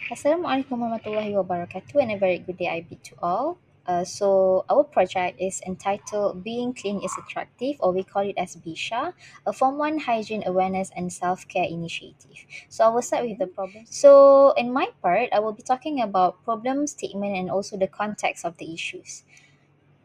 Assalamualaikum warahmatullahi wabarakatuh and a very good day I bid to all. So our project is entitled Being Clean is Attractive, or we call it as Bcia, a Form 1 hygiene awareness and self-care initiative. So I will start with the problem. So in my part, I will be talking about problem statement and also the context of the issues.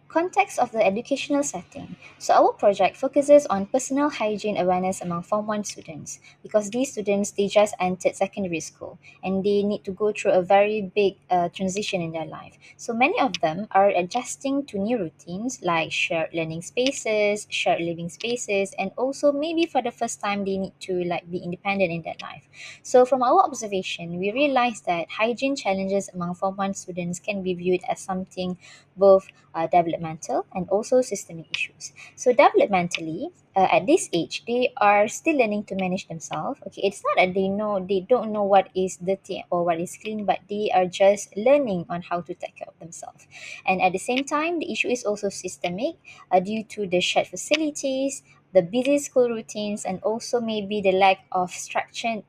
Context of the educational setting. So our project focuses on personal hygiene awareness among Form 1 students because these students they just entered secondary school and they need to go through a very big transition in their life. So many of them are adjusting to new routines like shared learning spaces, shared living spaces, and also maybe for the first time they need to like be independent in their life. So from our observation, we realized that hygiene challenges among Form 1 students can be viewed as something both developmental and also systemic issues. So developmentally, at this age, they are still learning to manage themselves. Okay, it's not that they don't know what is dirty or what is clean, but they are just learning on how to take care of themselves. And at the same time, the issue is also systemic due to the shared facilities, the busy school routines, and also maybe the lack of structured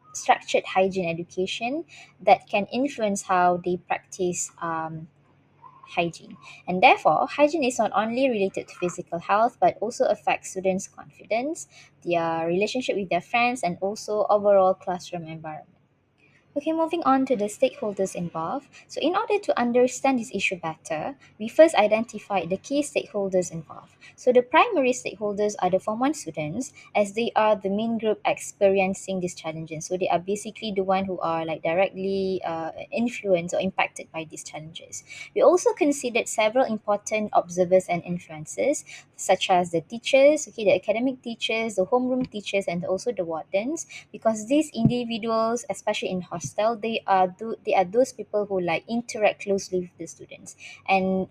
hygiene education that can influence how they practice hygiene. And therefore, hygiene is not only related to physical health but also affects students' confidence, their relationship with their friends, and also overall classroom environment. Okay, moving on to the stakeholders involved. So, in order to understand this issue better, we first identified the key stakeholders involved. So, the primary stakeholders are the Form 1 students, as they are the main group experiencing these challenges. So, they are basically the one who are like directly influenced or impacted by these challenges. We also considered several important observers and influencers, such as the teachers, okay, the academic teachers, the homeroom teachers, and also the wardens, because these individuals, especially in hostel, they are those people who like interact closely with the students and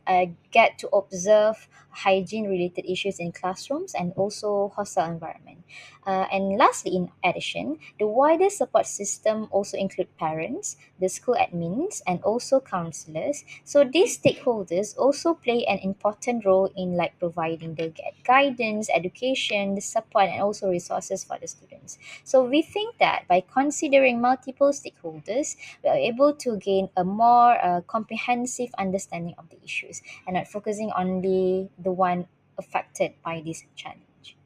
get to observe hygiene related issues in classrooms and also hostel environment. And lastly, in addition, the wider support system also include parents, the school admins, and also counselors. So these stakeholders also play an important role in like providing the guidance, education, the support, and also resources for the students. So we think that by considering multiple stakeholders, we are able to gain a more comprehensive understanding of the issues and not focusing only the one affected by this challenge.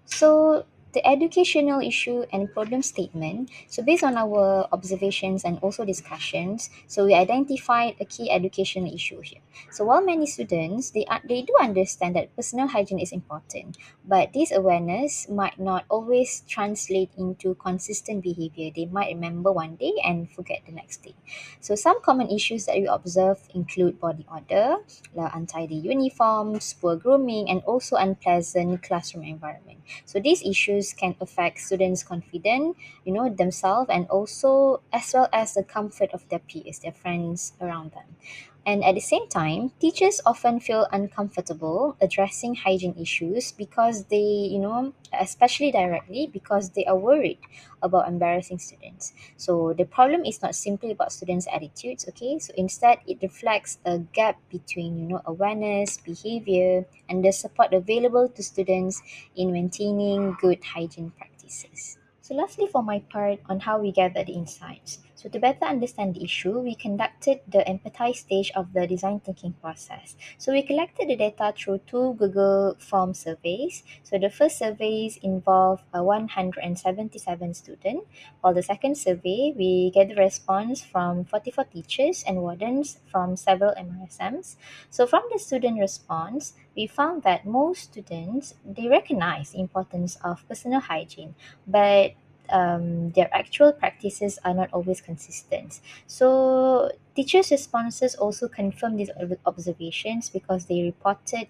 So the educational issue and problem statement. So based on our observations and also discussions, so we identified a key educational issue here. So while many students they do understand that personal hygiene is important, but this awareness might not always translate into consistent behavior. They might remember one day and forget the next day. So some common issues that we observe include body odor, untidy uniforms, poor grooming, and also unpleasant classroom environment. So these issues can affect students' confidence, themselves, and also as well as the comfort of their peers, their friends around them. And at the same time, teachers often feel uncomfortable addressing hygiene issues because especially directly, because they are worried about embarrassing students. So the problem is not simply about students' attitudes, okay? So instead, it reflects a gap between, awareness, behavior, and the support available to students in maintaining good hygiene practices. So lastly, for my part on how we gather the insights. So to better understand the issue, we conducted the empathize stage of the design thinking process. So we collected the data through two Google Form surveys. So the first surveys involved 177 students, while the second survey, we get the response from 44 teachers and wardens from several MRSMs. So from the student response, we found that most students they recognize the importance of personal hygiene, but their actual practices are not always consistent. So teachers' responses also confirm these observations because they reported,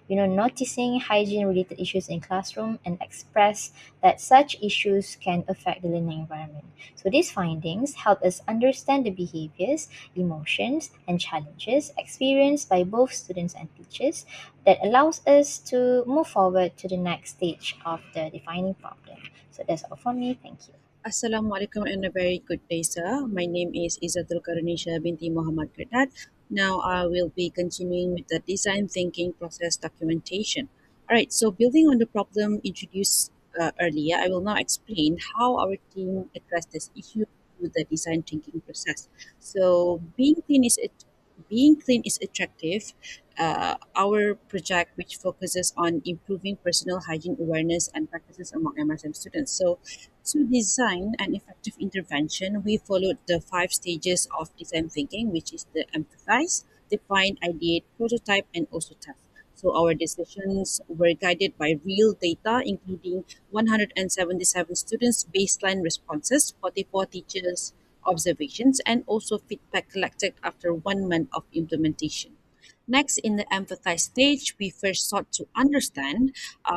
noticing hygiene-related issues in classroom and express that such issues can affect the learning environment. So these findings help us understand the behaviors, emotions, and challenges experienced by both students and teachers that allows us to move forward to the next stage of the defining problem. So that's all from me. Thank you. Assalamualaikum and a very good day, sir. My name is Izzatul Karunisha binti Muhammad Kredat. Now I will be continuing with the design thinking process documentation. All right, so building on the problem introduced earlier, I will now explain how our team addressed this issue into the design thinking process. So being clean is attractive. Our project, which focuses on improving personal hygiene awareness and practices among MSM students. So, to design an effective intervention, we followed the five stages of design thinking, which is the empathize, define, ideate, prototype, and also test. So our decisions were guided by real data, including 177 students' baseline responses, 44 teachers' observations, and also feedback collected after 1 month of implementation. Next, in the empathize stage, we first sought to understand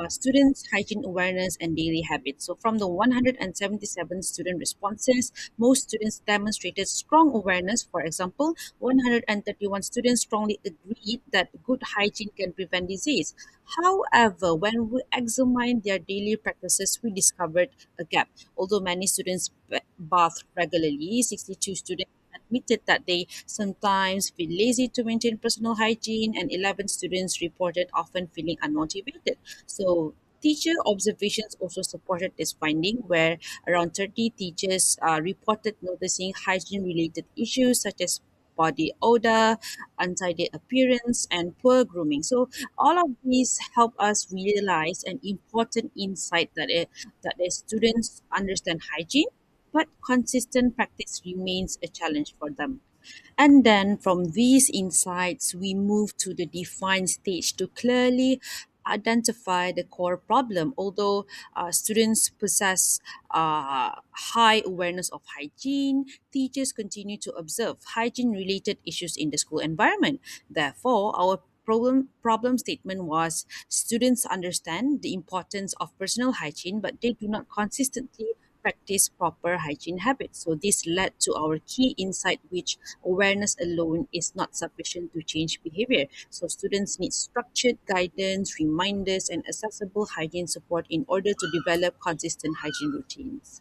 students' hygiene awareness and daily habits. So, from the 177 student responses, most students demonstrated strong awareness. For example, 131 students strongly agreed that good hygiene can prevent disease. However, when we examined their daily practices, we discovered a gap. Although many students bath regularly, 62 students admitted that they sometimes feel lazy to maintain personal hygiene, and 11 students reported often feeling unmotivated. So, teacher observations also supported this finding, where around 30 teachers reported noticing hygiene related issues such as body odor, untidy appearance, and poor grooming. So, all of these help us realize an important insight that the students understand hygiene, but consistent practice remains a challenge for them. And then from these insights, we move to the define stage to clearly identify the core problem. Although students possess high awareness of hygiene, teachers continue to observe hygiene related issues in the school environment. Therefore, our problem statement was students understand the importance of personal hygiene, but they do not consistently practice proper hygiene habits. So this led to our key insight, which awareness alone is not sufficient to change behavior. So students need structured guidance, reminders, and accessible hygiene support in order to develop consistent hygiene routines.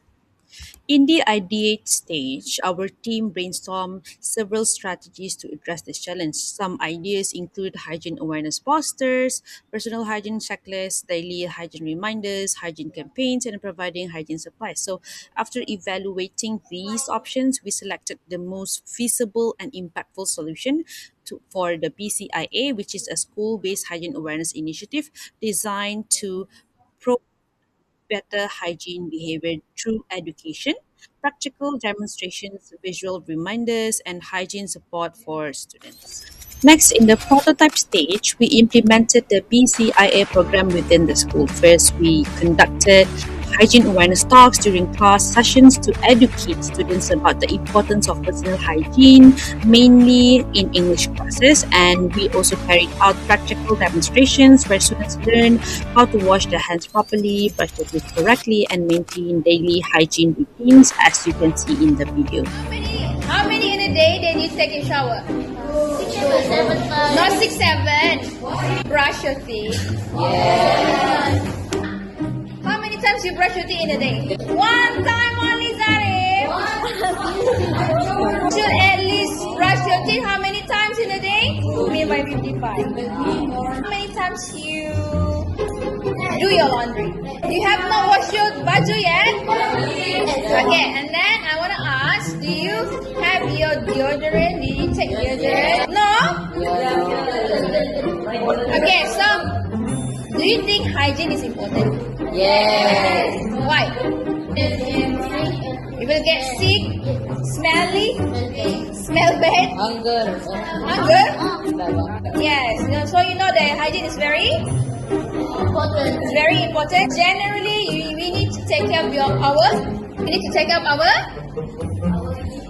In the ideate stage, our team brainstormed several strategies to address this challenge. Some ideas include hygiene awareness posters, personal hygiene checklists, daily hygiene reminders, hygiene campaigns, and providing hygiene supplies. So, after evaluating these options, we selected the most feasible and impactful solution for the BCIA, which is a school based hygiene awareness initiative designed to better hygiene behavior through education, practical demonstrations, visual reminders, and hygiene support for students. Next, in the prototype stage, we implemented the BCIA program within the school. First, we conducted hygiene awareness talks during class sessions to educate students about the importance of personal hygiene, mainly in English classes. And we also carried out practical demonstrations where students learn how to wash their hands properly, brush their teeth correctly, and maintain daily hygiene routines, as you can see in the video. How many in a day did you take a shower? 6 7 times. Not 6 7. Brush your teeth. How many times you brush your teeth in a day? One time only, Zarif. Should at least brush your teeth how many times in a day? Me by 55. How many times you do your laundry? You have not washed your baju yet? Okay, and then I want to ask, do you have your deodorant? Did you take deodorant? No? Okay, so do you think hygiene is important? Yes. Why? You will get sick, smelly, smell bad, hunger. Yes. So you know that hygiene is very important. It's very important. Generally, we need to take care of we need to take care of our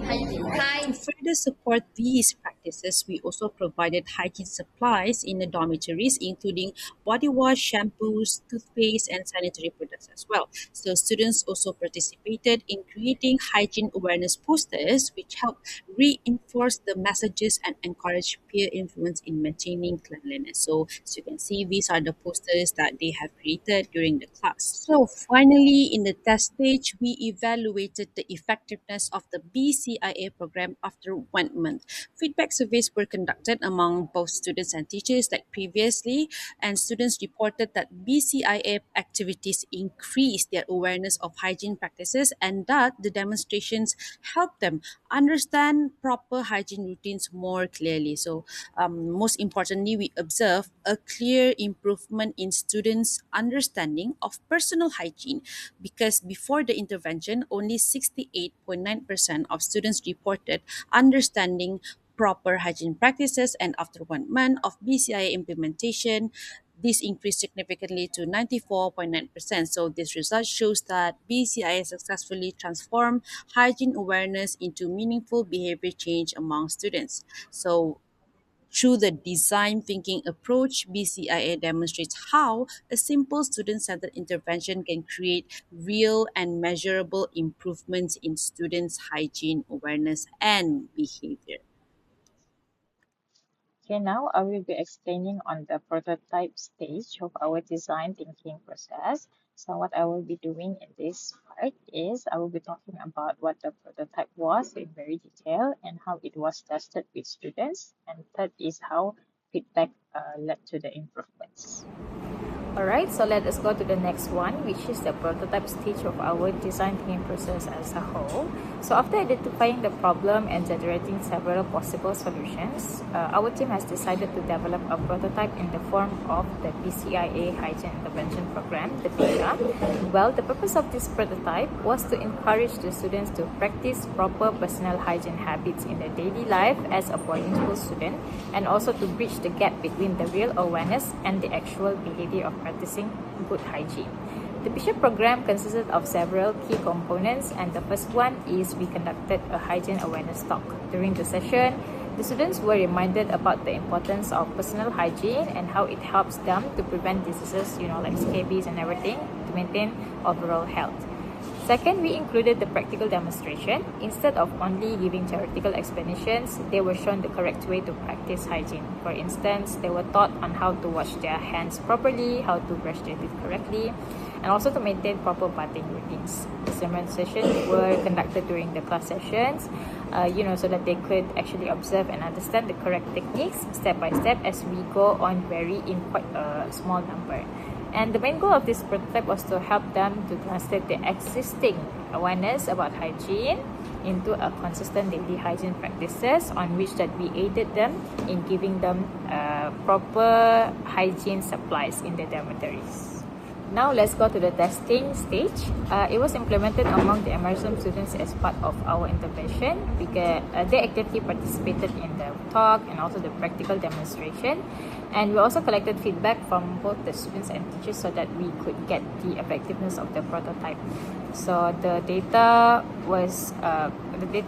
To hygiene. further support these practices, we also provided hygiene supplies in the dormitories, including body wash, shampoos, toothpaste, and sanitary products as well. So, students also participated in creating hygiene awareness posters, which help reinforce the messages and encourage peer influence in maintaining cleanliness. So, as you can see, these are the posters that they have created during the class. So, finally, in the test stage, we evaluated the effectiveness of the BCIA program after 1 month. Feedback surveys were conducted among both students and teachers like previously, and students reported that BCIA activities increased their awareness of hygiene practices and that the demonstrations helped them understand proper hygiene routines more clearly. So, most importantly, we observe a clear improvement in students' understanding of personal hygiene because before the intervention, only 68.9% of students reported understanding proper hygiene practices, and after 1 month of BCIA implementation, this increased significantly to 94.9%. So, this result shows that BCIA successfully transformed hygiene awareness into meaningful behavior change among students. So, through the design thinking approach, BCIA demonstrates how a simple student centered intervention can create real and measurable improvements in students' hygiene awareness and behavior. Okay, now I will be explaining on the prototype stage of our design thinking process. So what I will be doing in this part is I will be talking about what the prototype was in very detail and how it was tested with students. And third is how feedback led to the improvements. Alright, so let us go to the next one, which is the prototype stage of our design thinking process as a whole. So after identifying the problem and generating several possible solutions, our team has decided to develop a prototype in the form of the BCIA Hygiene Intervention Program, the Bcia. Well, the purpose of this prototype was to encourage the students to practice proper personal hygiene habits in their daily life as a boarding school student, and also to bridge the gap between the real awareness and the actual behavior of practicing good hygiene. The Bcia program consisted of several key components, and the first one is we conducted a hygiene awareness talk. During the session, the students were reminded about the importance of personal hygiene and how it helps them to prevent diseases, like scabies and everything, to maintain overall health. Second, we included the practical demonstration. Instead of only giving theoretical explanations, they were shown the correct way to practice hygiene. For instance, they were taught on how to wash their hands properly, how to brush their teeth correctly, and also to maintain proper bathing routines. The demonstrations were conducted during the class sessions, so that they could actually observe and understand the correct techniques step by step as we go on vary in quite a small number. And the main goal of this prototype was to help them to translate the existing awareness about hygiene into a consistent daily hygiene practices on which that we aided them in giving them proper hygiene supplies in the dormitories. Now let's go to the testing stage. It was implemented among the MRSM students as part of our intervention because they actively participated in the talk and also the practical demonstration. And we also collected feedback from both the students and teachers so that we could get the effectiveness of the prototype. So the data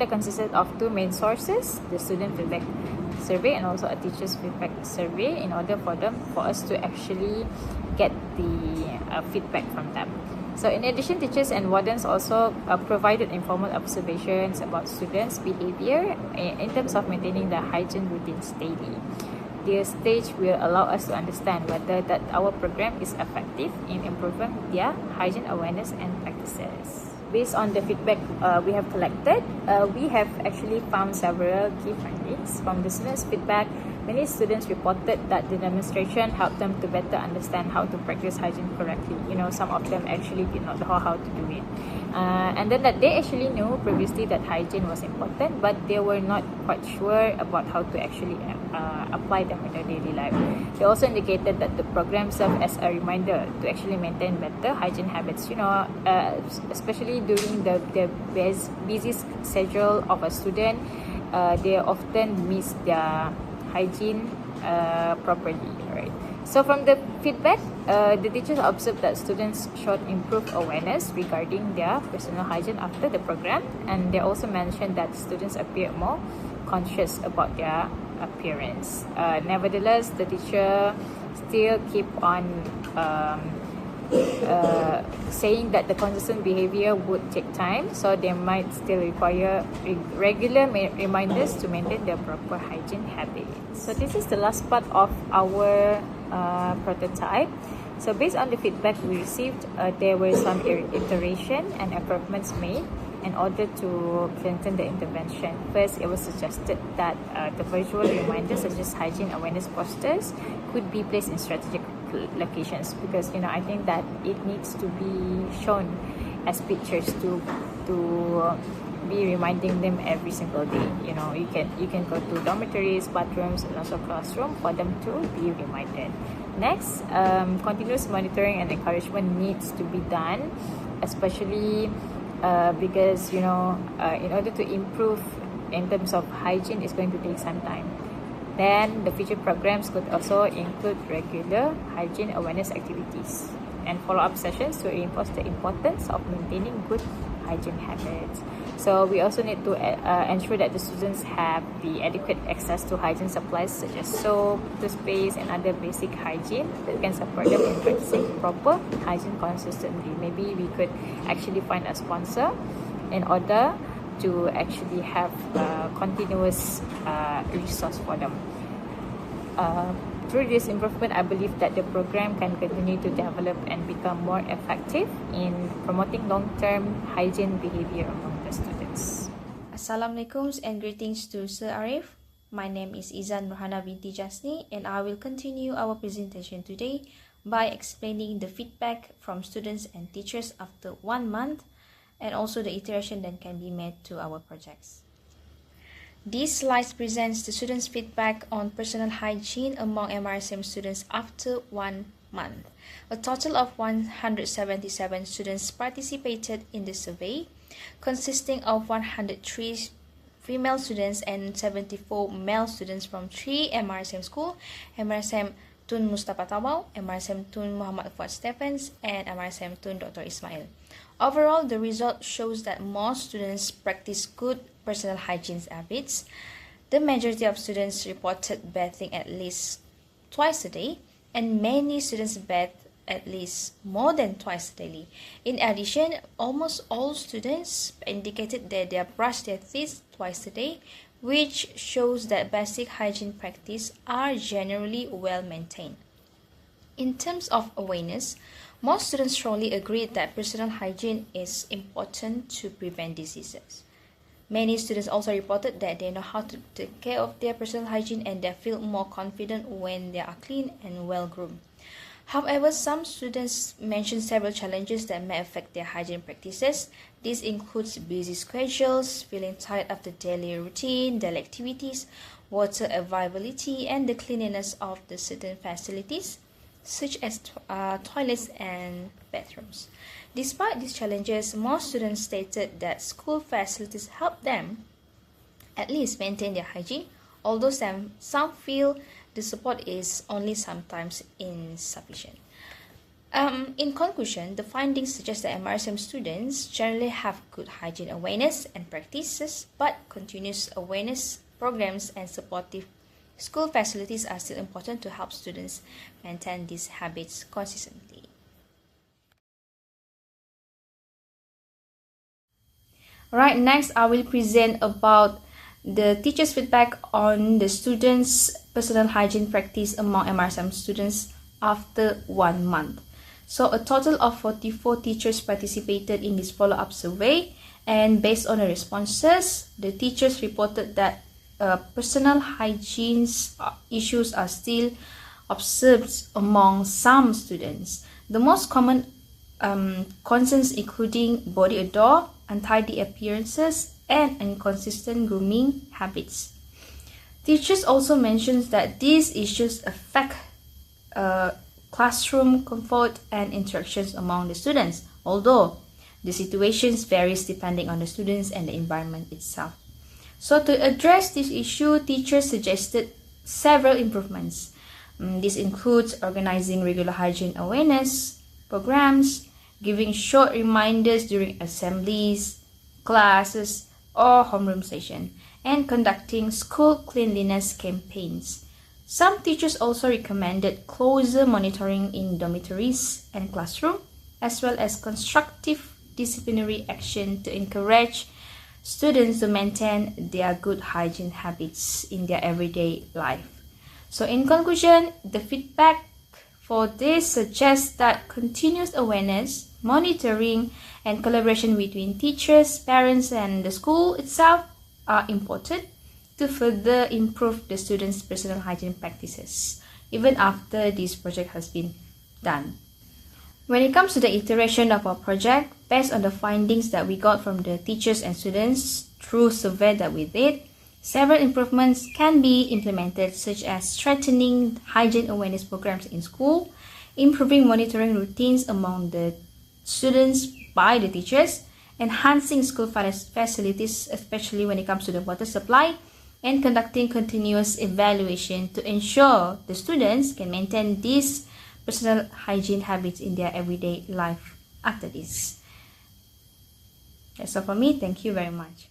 consisted of two main sources: the student feedback survey and also a teacher's feedback survey, in order for us to actually get the feedback from them. So in addition, teachers and wardens also provided informal observations about students' behavior in terms of maintaining the hygiene routines daily. This stage will allow us to understand whether that our program is effective in improving their hygiene awareness and practices. Based on the feedback we have collected, we have actually found several key findings. From the students' feedback, many students reported that the demonstration helped them to better understand how to practice hygiene correctly. Some of them actually did not know how to do it. And then that they actually knew previously that hygiene was important, but they were not quite sure about how to actually apply them in their daily life. They also indicated that the program served as a reminder to actually maintain better hygiene habits, especially during the busy schedule of a student. They often miss their hygiene properly, right? So from the feedback, the teachers observed that students showed improved awareness regarding their personal hygiene after the program, and they also mentioned that students appeared more conscious about their appearance. Nevertheless, the teacher still keep on saying that the consistent behavior would take time, so they might still require regular reminders to maintain their proper hygiene habits. So this is the last part of our prototype. So based on the feedback we received, there were some iteration and improvements made, in order to strengthen the intervention. First, it was suggested that the visual reminders such as hygiene awareness posters could be placed in strategic locations, because I think that it needs to be shown as pictures to be reminding them every single day. You can go to dormitories, bathrooms, and also classroom for them to be reminded. Next, continuous monitoring and encouragement needs to be done, especially because in order to improve in terms of hygiene, it's going to take some time. Then the future programs could also include regular hygiene awareness activities and follow-up sessions to reinforce the importance of maintaining good hygiene habits. So we also need to ensure that the students have the adequate access to hygiene supplies such as soap, toothpaste, and other basic hygiene that can support them in practicing proper hygiene consistently. Maybe we could actually find a sponsor in order to actually have a continuous resource for them. Through this improvement, I believe that the program can continue to develop and become more effective in promoting long-term hygiene behavior among the students. Assalamualaikum and greetings to Sir Arif. My name is Izan Rohana binti Jasni, and I will continue our presentation today by explaining the feedback from students and teachers after 1 month, and also the iteration that can be made to our projects. This slide presents the students' feedback on personal hygiene among MRSM students after 1 month. A total of 177 students participated in the survey, consisting of 103 female students and 74 male students from 3 MRSM schools: MRSM Tun Mustafa Tawau, MRSM Tun Muhammad Fuad Stephens, and MRSM Tun Dr. Ismail. Overall, the result shows that most students practice good personal hygiene habits. The majority of students reported bathing at least twice a day, and many students bathe at least more than twice daily. In addition, almost all students indicated that they brush their teeth twice a day, which shows that basic hygiene practices are generally well maintained. In terms of awareness, most students strongly agreed that personal hygiene is important to prevent diseases. Many students also reported that they know how to take care of their personal hygiene and they feel more confident when they are clean and well-groomed. However, some students mentioned several challenges that may affect their hygiene practices. This includes busy schedules, feeling tired after daily routine, daily activities, water availability, and the cleanliness of the certain facilities, such as toilets and bathrooms. Despite these challenges, most students stated that school facilities help them at least maintain their hygiene, although some feel the support is only sometimes insufficient. In conclusion, the findings suggest that MRSM students generally have good hygiene awareness and practices, but continuous awareness programs and supportive school facilities are still important to help students maintain these habits consistently. Right, next I will present about the teachers' feedback on the students' personal hygiene practice among MRSM students after 1 month. So a total of 44 teachers participated in this follow-up survey, and based on the responses, the teachers reported that personal hygiene issues are still observed among some students. The most common concerns including body odor, untidy appearances, and inconsistent grooming habits. Teachers also mentioned that these issues affect classroom comfort and interactions among the students, although the situations varies depending on the students and the environment itself. So to address this issue, teachers suggested several improvements. This includes organizing regular hygiene awareness programs, giving short reminders during assemblies, classes, or homeroom session, and conducting school cleanliness campaigns. Some teachers also recommended closer monitoring in dormitories and classroom, as well as constructive disciplinary action to encourage students to maintain their good hygiene habits in their everyday life. So in conclusion, the feedback For this suggests that continuous awareness, monitoring, and collaboration between teachers, parents, and the school itself are important to further improve the students' personal hygiene practices, even after this project has been done. When it comes to the iteration of our project, based on the findings that we got from the teachers and students through survey that we did, several improvements can be implemented, such as strengthening hygiene awareness programs in school, improving monitoring routines among the students by the teachers, enhancing school facilities, especially when it comes to the water supply, and conducting continuous evaluation to ensure the students can maintain these personal hygiene habits in their everyday life after this. That's all for me. Thank you very much.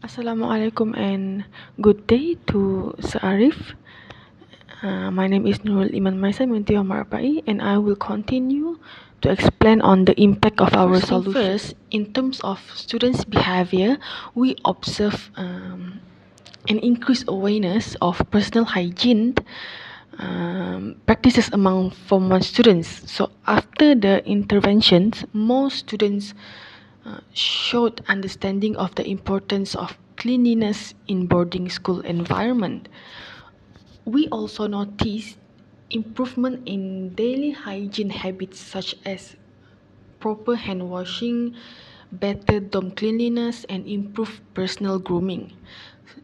Assalamualaikum and good day to Searif. My name is Nurul Iman Maisa binti Marapai, and I will continue to explain on the impact of our solution. First, in terms of students' behavior, we observe an increased awareness of personal hygiene practices among Form 1 students. So after the interventions, most students showed understanding of the importance of cleanliness in boarding school environment. We also noticed improvement in daily hygiene habits such as proper hand washing, better dorm cleanliness, and improved personal grooming.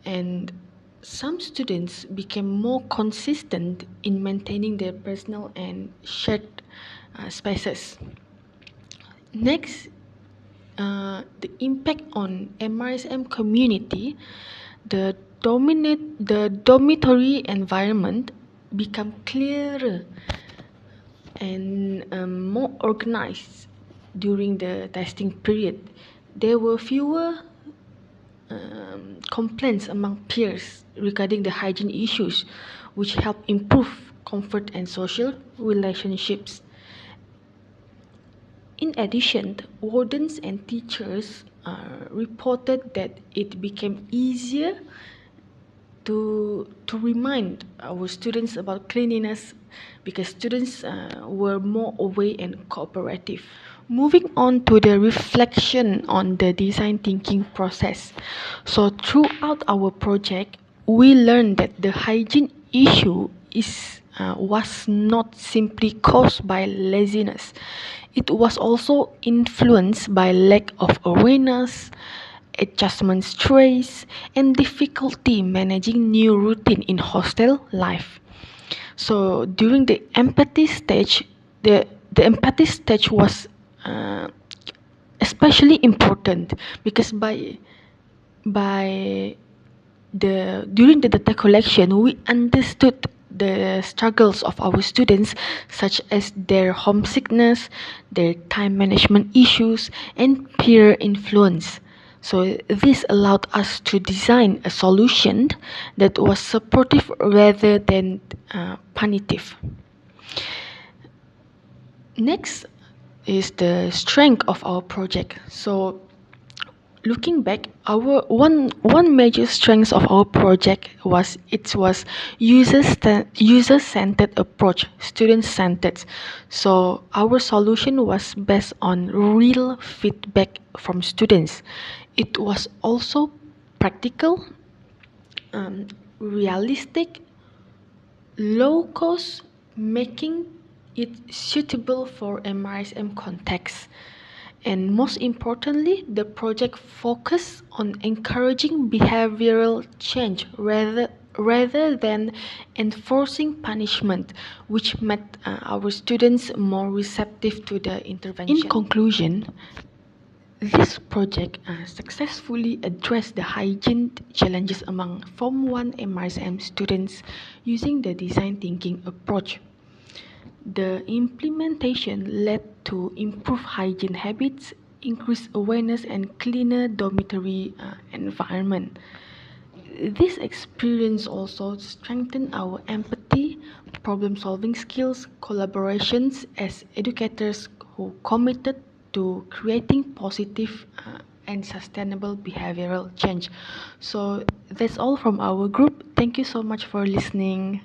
And some students became more consistent in maintaining their personal and shared spaces. Next, the impact on MRSM community, the dormitory environment become clearer and more organized during the testing period. There were fewer complaints among peers regarding the hygiene issues, which help improve comfort and social relationships. In addition, wardens and teachers reported that it became easier to remind our students about cleanliness because students were more aware and cooperative. Moving on to the reflection on the design thinking process. So throughout our project, we learned that the hygiene issue was not simply caused by laziness. It was also influenced by lack of awareness, adjustment stress, and difficulty managing new routine in hostel life. So during the empathy stage, the empathy stage was uh, especially important because by the during the data collection we understood the struggles of our students such as their homesickness, their time management issues, and peer influence. So this allowed us to design a solution that was supportive rather than punitive. Next is the strength of our project. So looking back, our one major strength of our project was user centered approach, student centered. So our solution was based on real feedback from students. It was also practical, realistic, low cost, making it suitable for MRSM context. And most importantly, the project focused on encouraging behavioral change rather than enforcing punishment, which made our students more receptive to the intervention. In conclusion, this project successfully addressed the hygiene challenges among Form 1 MRSM students using the design thinking approach. The implementation led to improved hygiene habits, increased awareness, and cleaner dormitory environment. This experience also strengthened our empathy, problem solving skills, collaborations as educators who committed to creating positive and sustainable behavioral change. So that's all from our group. Thank Thank you so much for listening.